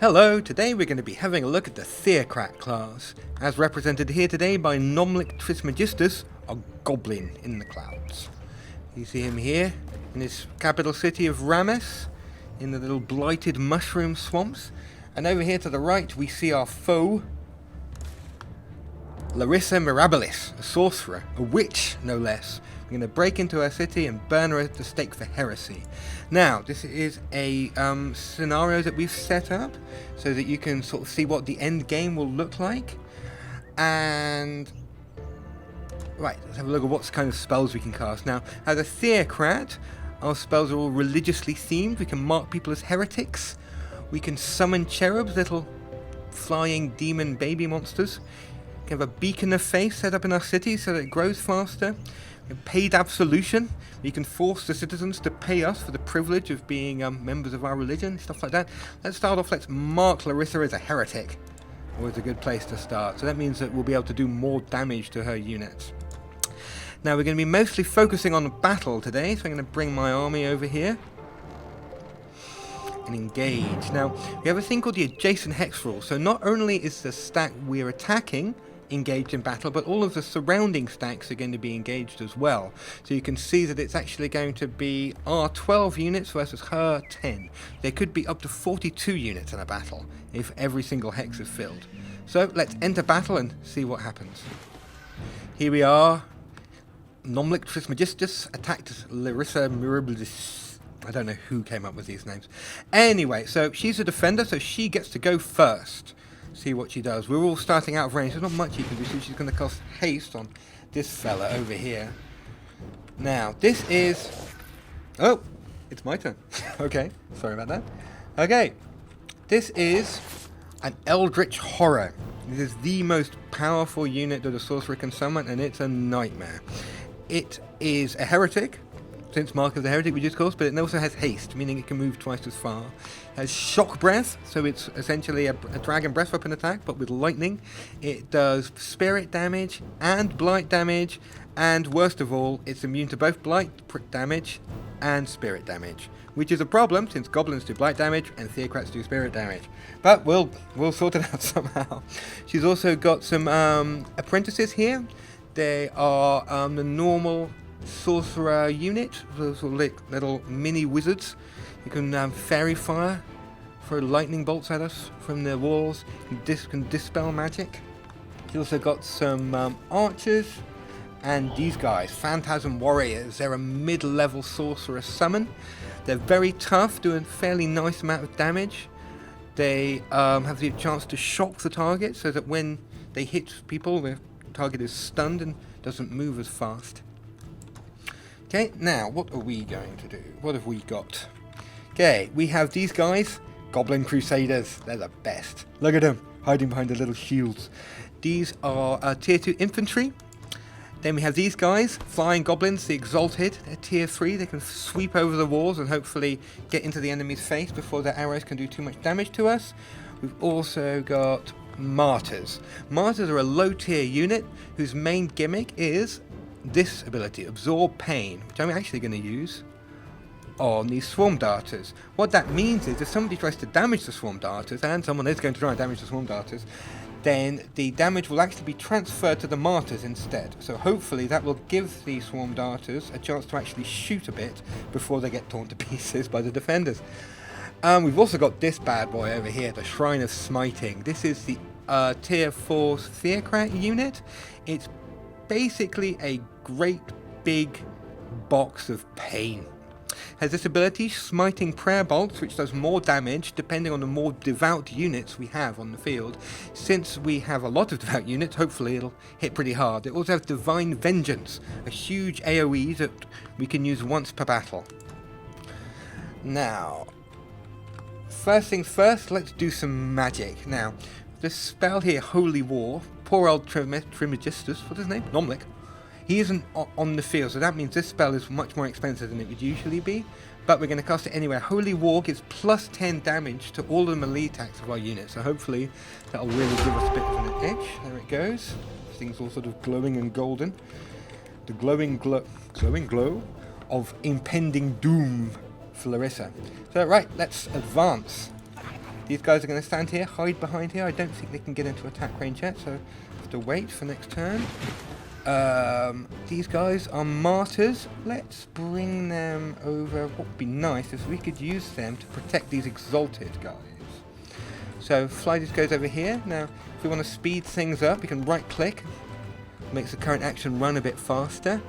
Hello, today we're going to be having a look at the Theocrat class, as represented here today by Trismegistus, a goblin in the clouds. You see him here, in his capital city of Rames, in the little blighted mushroom swamps. And over here to the right we see our foe, Larissa Mirabilis, a sorcerer, a witch no less. We're going to break into her city and burn her at the stake for heresy. Now, this is a scenario that we've set up so that you can sort of see what the end game will look like. And right, let's have a look at what kind of spells we can cast. Now, as a Theocrat, our spells are all religiously themed. We can mark people as heretics. We can summon cherubs, little flying demon baby monsters. We can have a beacon of faith set up in our city so that it grows faster. Paid absolution. You can force the citizens to pay us for the privilege of being members of our religion, stuff like that. Let's start off, let's mark Larissa as a heretic. Always a good place to start. So that means that we'll be able to do more damage to her units. Now we're going to be mostly focusing on the battle today, so I'm going to bring my army over here and engage. Now, we have a thing called the adjacent Hex Rule. So not only is the stack we're attacking engaged in battle, but all of the surrounding stacks are going to be engaged as well. So you can see that it's actually going to be our 12 units versus her 10. There could be up to 42 units in a battle if every single hex is filled. So let's enter battle and see what happens. Here we are. Trismegistus attacked Larissa Mirabilis. I don't know who came up with these names. Anyway, so she's a defender, so she gets to go first. See what she does. We're all starting out of range. There's not much you can do, so she's going to cast haste on this fella over here. Now, this is... Oh, it's my turn. Okay, sorry about that. Okay, this is an Eldritch Horror. This is the most powerful unit that a sorcerer can summon, and it's a nightmare. It is a heretic, since Mark of the Heretic we just called, but it also has haste, meaning it can move twice as far. It has shock breath, so it's essentially a dragon breath weapon attack, but with lightning. It does spirit damage and blight damage, and worst of all, it's immune to both blight damage and spirit damage, which is a problem since goblins do blight damage and Theocrats do spirit damage. But we'll sort it out somehow. She's also got some apprentices here. They are the normal sorcerer unit, those little mini wizards. You can fairy fire, throw lightning bolts at us from the walls, can dispel magic. You also got some archers, and these guys, Phantasm Warriors. They're a mid-level sorcerer summon. They're very tough, doing a fairly nice amount of damage. They have the chance to shock the target so that when they hit people, the target is stunned and doesn't move as fast. Okay, now what are we going to do? What have we got? Okay, we have these guys, Goblin Crusaders. They're the best. Look at them, hiding behind the little shields. These are tier 2 infantry. Then we have these guys, Flying Goblins, the Exalted. They're tier 3. They can sweep over the walls and hopefully get into the enemy's face before their arrows can do too much damage to us. We've also got Martyrs. Martyrs are a low tier unit whose main gimmick is this ability, Absorb Pain, which I'm actually going to use on these Swarm Darters. What that means is if somebody tries to damage the Swarm Darters, and someone is going to try and damage the Swarm Darters, then the damage will actually be transferred to the Martyrs instead. So hopefully that will give the Swarm Darters a chance to actually shoot a bit before they get torn to pieces by the defenders. We've also got this bad boy over here, the Shrine of Smiting. This is the tier 4 Theocrat unit. It's basically a great big box of pain. Has this ability, Smiting Prayer Bolts, which does more damage depending on the more devout units we have on the field. Since we have a lot of devout units, hopefully it'll hit pretty hard. It also has Divine Vengeance, a huge AoE that we can use once per battle. Now, first things first, let's do some magic. Now, this spell here, Holy War, poor old Trismegistus, what's his name? Nomlik. He isn't on the field, so that means this spell is much more expensive than it would usually be, but we're going to cast it anyway. Holy War gives plus 10 damage to all the melee attacks of our unit, so hopefully that'll really give us a bit of an edge. There it goes. This thing's all sort of glowing and golden. The glowing glow of impending doom for Larissa. So right, let's advance. These guys are going to stand here, hide behind here. I don't think they can get into attack range yet, so have to wait for next turn. These guys are martyrs. Let's bring them over. What would be nice is we could use them to protect these exalted guys. So fly these guys over here. Now, if we want to speed things up, we can right click. Makes the current action run a bit faster.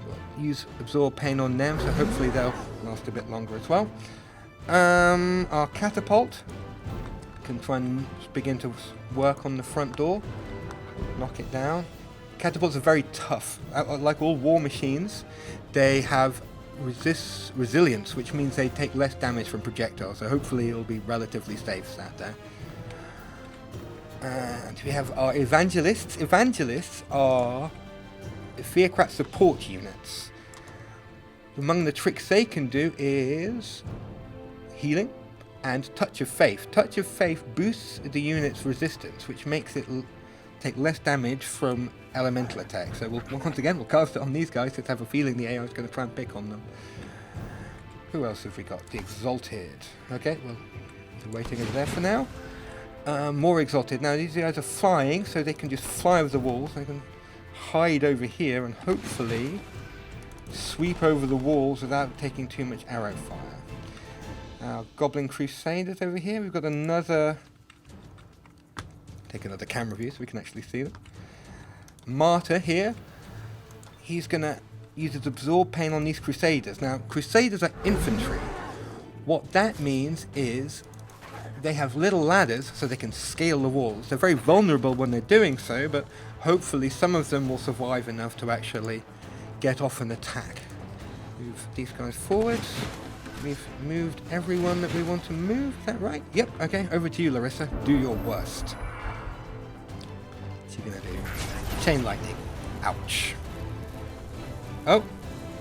We'll use absorb pain on them, so hopefully they'll last a bit longer as well. Our catapult can try and begin to work on the front door. Knock it down. Catapults are very tough. Like all war machines, they have resilience, which means they take less damage from projectiles, so hopefully it'll be relatively safe sat there. And we have our Evangelists. Evangelists are Theocrat support units. Among the tricks they can do is healing and Touch of Faith. Touch of Faith boosts the unit's resistance, which makes it take less damage from elemental attacks. So once again, we'll cast it on these guys. Let's have a feeling the AI is going to try and pick on them. Who else have we got? The Exalted. Okay, well, they're waiting over there for now. More Exalted. Now, these guys are flying, so they can just fly over the walls. They can hide over here and hopefully sweep over the walls without taking too much arrow fire. Our Goblin Crusaders over here. We've got another... Take another camera view so we can actually see them. Martyr here. He's going to use his absorb pain on these Crusaders. Now, Crusaders are infantry. What that means is they have little ladders so they can scale the walls. They're very vulnerable when they're doing so, but hopefully some of them will survive enough to actually get off an attack. Move these guys forward. We've moved everyone that we want to move. Is that right? Yep. Okay. Over to you, Larissa. Do your worst. What's he gonna do? Chain lightning. Ouch. Oh,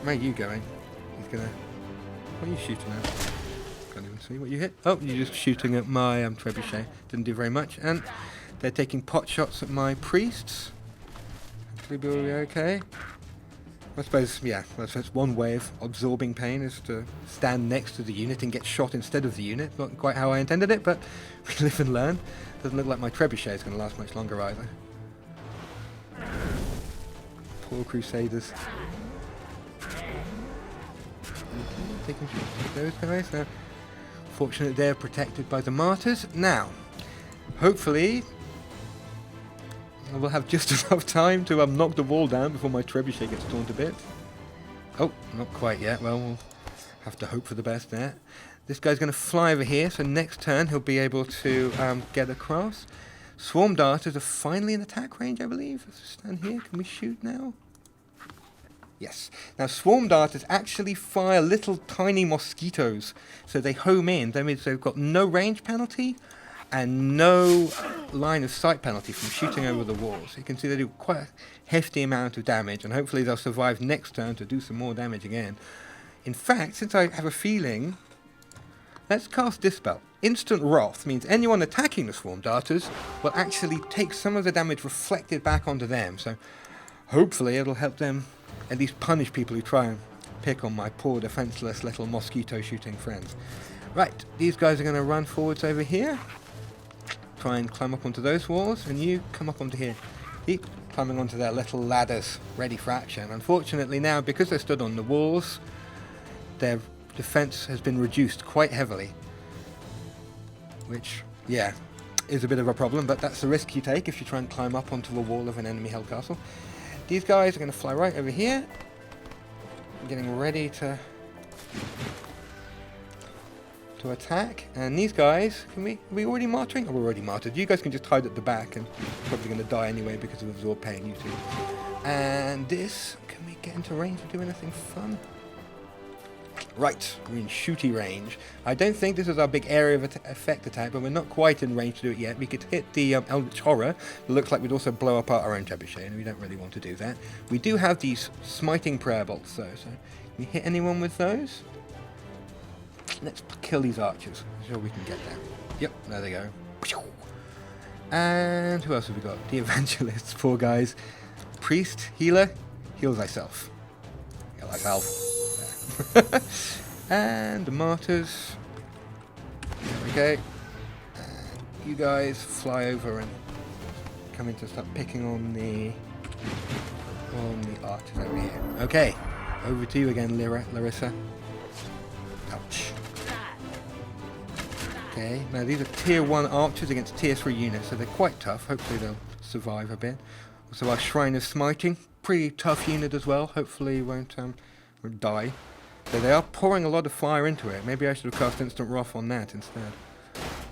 where are you going? He's gonna... What are you shooting at? Can't even see what you hit. Oh, you're just shooting at my trebuchet. Didn't do very much. And they're taking pot shots at my priests. Hopefully we'll be okay. I suppose, yeah, that's one way of absorbing pain, is to stand next to the unit and get shot instead of the unit. Not quite how I intended it, but we live and learn. Doesn't look like my trebuchet is going to last much longer either. Poor Crusaders. Taking shots at those guys. Now, fortunately they're protected by the martyrs. Now, hopefully we'll have just enough time to knock the wall down before my trebuchet gets torn to bits. Oh, not quite yet. Well, we'll have to hope for the best there. This guy's going to fly over here, so next turn he'll be able to get across. Swarm darters are finally in attack range, I believe. Let's stand here. Can we shoot now? Yes. Now, swarm darters actually fire little tiny mosquitoes, so they home in. That means they've got no range penalty and no line of sight penalty from shooting over the walls. You can see they do quite a hefty amount of damage, and hopefully they'll survive next turn to do some more damage again. In fact, since I have a feeling, let's cast Dispel. Instant Wrath means anyone attacking the Swarm Darters will actually take some of the damage reflected back onto them, so hopefully it'll help them at least punish people who try and pick on my poor defenseless little mosquito shooting friends. Right, these guys are going to run forwards over here. Try and climb up onto those walls, and you come up onto here. Keep climbing onto their little ladders, ready for action. Unfortunately now, because they're stood on the walls, their defense has been reduced quite heavily. Which, yeah, is a bit of a problem, but that's the risk you take if you try and climb up onto the wall of an enemy held castle. These guys are going to fly right over here, getting ready to attack, and these guys, are we already martyring? Oh, we're already martyred. You guys can just hide at the back, and probably going to die anyway because of absorb pain, you two. And this, can we get into range to do anything fun? Right, we're in shooty range. I don't think this is our big area of effect attack, but we're not quite in range to do it yet. We could hit the Eldritch Horror. It looks like we'd also blow apart our own trebuchet, and we don't really want to do that. We do have these smiting prayer bolts, though, so can we hit anyone with those? Let's kill these archers. I'm sure we can get them. Yep, there they go. And who else have we got? The Evangelists, poor guys. Priest, healer, heal thyself. Yeah, like Alf. And the martyrs. There we go. you guys fly over and come in to start picking on the archers over here. Okay, over to you again, Larissa. Ouch. Okay, now these are tier 1 archers against tier 3 units, so they're quite tough. Hopefully they'll survive a bit. Also our Shrine of Smiting, pretty tough unit as well. Hopefully won't die. So they are pouring a lot of fire into it. Maybe I should have cast Instant Wrath on that instead.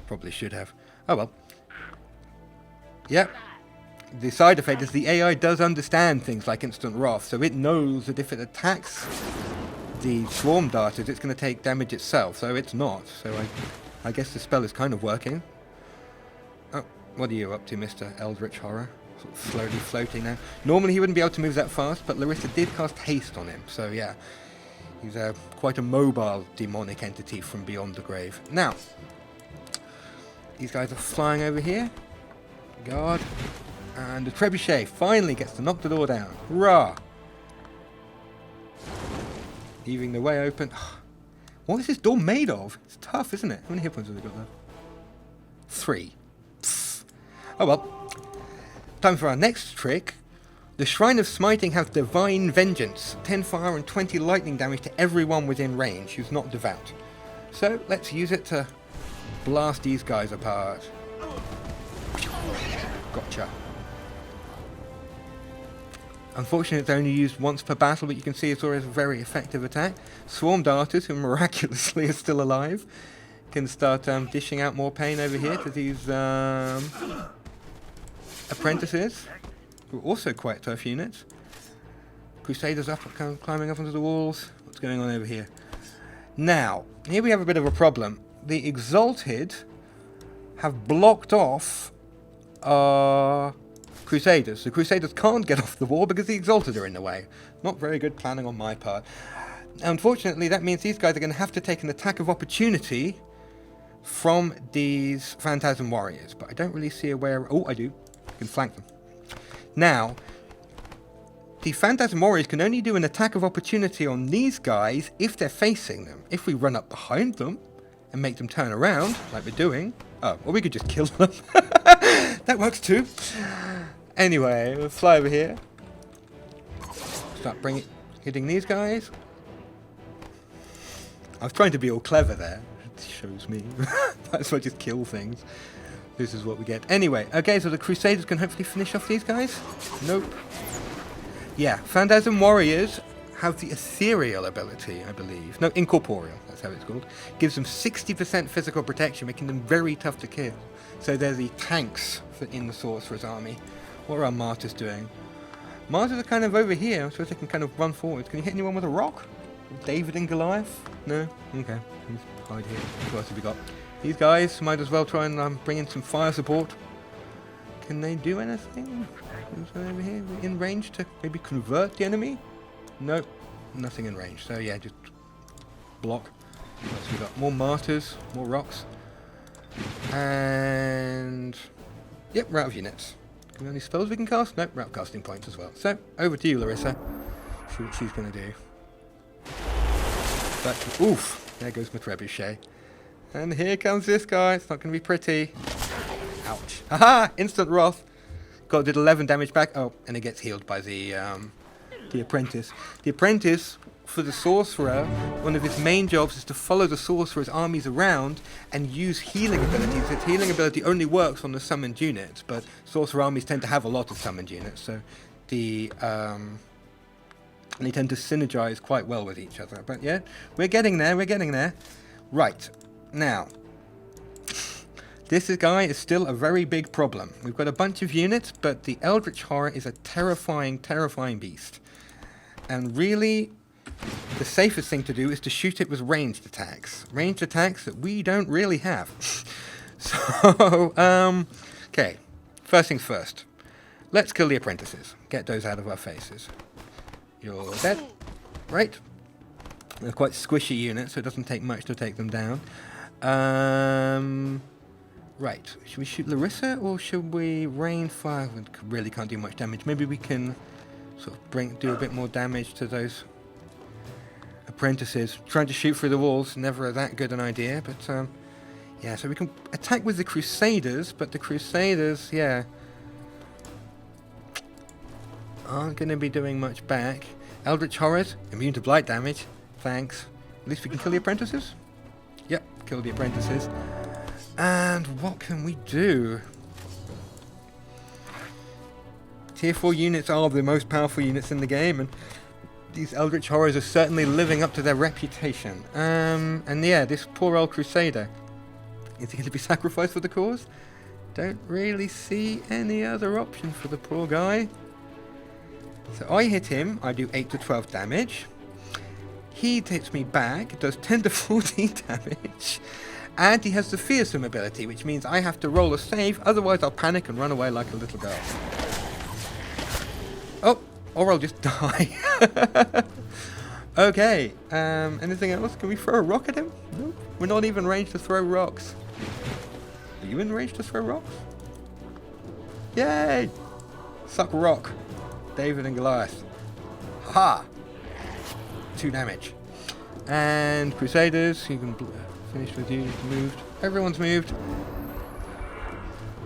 Probably should have. Oh well. Yep. The side effect is the AI does understand things like Instant Wrath, so it knows that if it attacks the Swarm Darters, it's going to take damage itself, so it's not. So I guess the spell is kind of working. Oh, what are you up to, Mr. Eldritch Horror? Sort of slowly floating now. Normally he wouldn't be able to move that fast, but Larissa did cast haste on him, so yeah. He's quite a mobile demonic entity from beyond the grave. Now, these guys are flying over here. Guard. And the trebuchet finally gets to knock the door down. Hurrah! Leaving the way open. What is this door made of? It's tough, isn't it? How many hit points have we got there? 3. Pfft. Oh well. Time for our next trick. The Shrine of Smiting has Divine Vengeance. 10 fire and 20 lightning damage to everyone within range who's not devout. So let's use it to blast these guys apart. Gotcha. Unfortunately, it's only used once per battle, but you can see it's always a very effective attack. Swarm Darters, who miraculously are still alive, can start dishing out more pain over here to these Apprentices, who are also quite tough units. Crusaders up, climbing up onto the walls. What's going on over here? Now, here we have a bit of a problem. The Exalted have blocked off our Crusaders. The Crusaders can't get off the wall because the Exalted are in the way. Not very good planning on my part. Unfortunately, that means these guys are going to have to take an attack of opportunity from these Phantasm Warriors. But I don't really see a way around. Oh, I do. I can flank them. Now, the Phantasm Warriors can only do an attack of opportunity on these guys if they're facing them. If we run up behind them and make them turn around, like we're doing... Oh, or we could just kill them. That works too. Anyway, we'll fly over here. Start hitting these guys. I was trying to be all clever there. It shows me. That's why I just kill things. This is what we get. Anyway, okay, so the Crusaders can hopefully finish off these guys. Nope. Yeah, Phantasm Warriors have the ethereal ability, I believe. No, incorporeal, that's how it's called. Gives them 60% physical protection, making them very tough to kill. So they're the tanks in the Sorcerer's army. What are our Martyrs doing? Martyrs are kind of over here, so they can kind of run forward. Can you hit anyone with a rock? David and Goliath? No? Okay. Let's hide here. What else have we got? These guys might as well try and bring in some fire support. Can they do anything? Over here, in range to maybe convert the enemy? Nope, nothing in range. So yeah, just block. What else we got? More Martyrs, more rocks. And... Yep, we're out of units. Can we have any spells we can cast? Nope, we're out of casting points as well. So, over to you, Larissa. See what she's going to do. But, oof, there goes my trebuchet. And here comes this guy. It's not going to be pretty. Ouch. Haha! Instant Wrath. Did 11 damage back. Oh, and it gets healed by the Apprentice. The Apprentice, for the Sorcerer, one of his main jobs is to follow the Sorcerer's armies around and use healing abilities. Its healing ability only works on the summoned units, but Sorcerer armies tend to have a lot of summoned units, so they tend to synergize quite well with each other. But yeah, we're getting there. Right, now, this guy is still a very big problem. We've got a bunch of units, but the Eldritch Horror is a terrifying, terrifying beast. And really, the safest thing to do is to shoot it with ranged attacks. Ranged attacks that we don't really have. So, okay. First things first. Let's kill the Apprentices. Get those out of our faces. You're dead. Right. They're quite squishy units, so it doesn't take much to take them down. Right, should we shoot Larissa or should we rain fire? We really can't do much damage. Maybe we can sort of do a bit more damage to those Apprentices. Trying to shoot through the walls, never that good an idea, but Yeah, so we can attack with the Crusaders, but the Crusaders, yeah, aren't going to be doing much back. Eldritch Horrors, immune to blight damage. Thanks. At least we can kill the Apprentices. Yep, kill the Apprentices. And what can we do? Tier 4 units are the most powerful units in the game, and these Eldritch Horrors are certainly living up to their reputation. And yeah, this poor old Crusader. Is he going to be sacrificed for the cause? Don't really see any other option for the poor guy. So I hit him, I do 8 to 12 damage. He hits me back, does 10 to 14 damage. And he has the Fearsome ability, which means I have to roll a save, otherwise I'll panic and run away like a little girl. Oh, or I'll just die. Okay, anything else? Can we throw a rock at him? Nope. We're not even ranged to throw rocks. Are you in range to throw rocks? Yay! Suck rock. David and Goliath. Ha! 2 damage. And Crusaders, you can finish with you. Moved. Everyone's moved.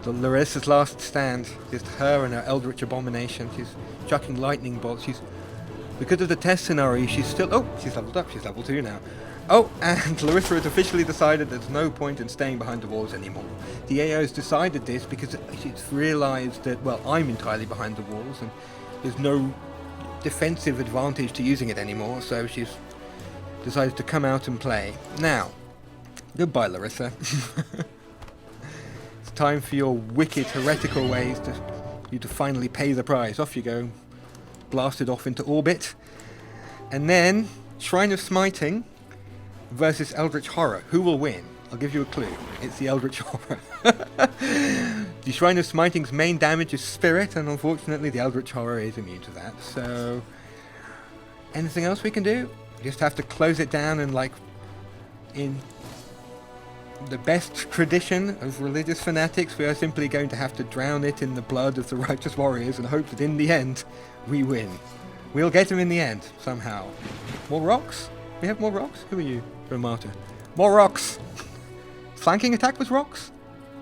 Larissa's last stand. Just her and her Eldritch Abomination. She's chucking lightning bolts. She's, because of the test scenario, she's still... Oh, she's leveled up. She's level 2 now. Oh, and Larissa has officially decided there's no point in staying behind the walls anymore. The AO has decided this because it's realised that, well, I'm entirely behind the walls and there's no defensive advantage to using it anymore, so she's decided to come out and play. Now, goodbye, Larissa. It's time for your wicked, heretical ways to you to finally pay the price. Off you go. Blasted off into orbit. And then, Shrine of Smiting versus Eldritch Horror. Who will win? I'll give you a clue. It's the Eldritch Horror. The Shrine of Smiting's main damage is Spirit, and unfortunately the Eldritch Horror is immune to that. So, anything else we can do? Just have to close it down and, like, in the best tradition of religious fanatics, we are simply going to have to drown it in the blood of the righteous warriors and hope that in the end we win. We'll get him in the end, somehow. More rocks? We have more rocks? Who are you? You're a martyr. More rocks! Flanking attack with rocks?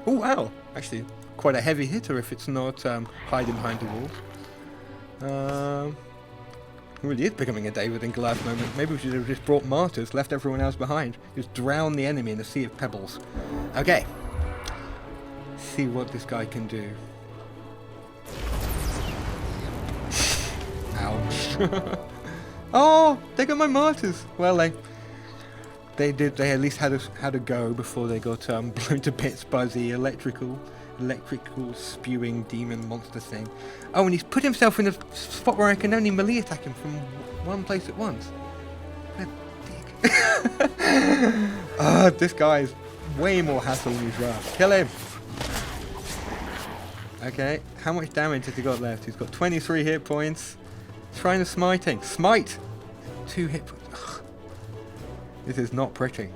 Oh wow! Actually, quite a heavy hitter if it's not hiding behind the walls. It really is becoming a David and Goliath moment. Maybe we should have just brought martyrs, left everyone else behind. Just drown the enemy in a sea of pebbles. Okay. See what this guy can do. Ouch. Oh, they got my martyrs. Well, they at least had a go before they got blown to bits by the electrical spewing demon monster thing. Oh, and he's put himself in a spot where I can only melee attack him from one place at once. What a dick. This guy is way more hassle than he's worth. Kill him. Okay, how much damage has he got left? He's got 23 hit points. Shrine of Smiting. Smite! 2 hit points. Ugh. This is not pretty.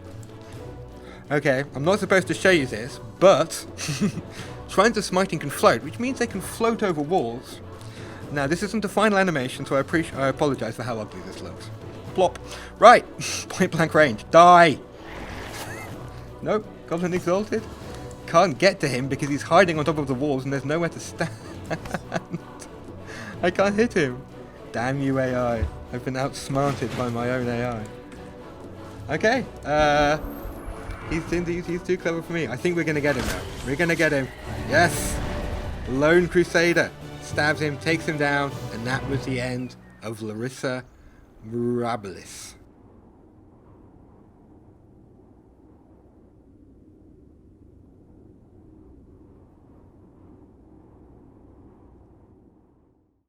Okay, I'm not supposed to show you this, but Shrines of Smiting can float, which means they can float over walls. Now, this isn't a final animation, so I apologise for how ugly this looks. Plop. Right, point blank range. Die! Nope, Goblin Exalted. Can't get to him because he's hiding on top of the walls and there's nowhere to stand. I can't hit him. Damn you, AI. I've been outsmarted by my own AI. Okay, he's too clever for me. I think we're going to get him now. We're going to get him. Yes! Lone Crusader. Stabs him, takes him down, and that was the end of Larissa Mirabilis.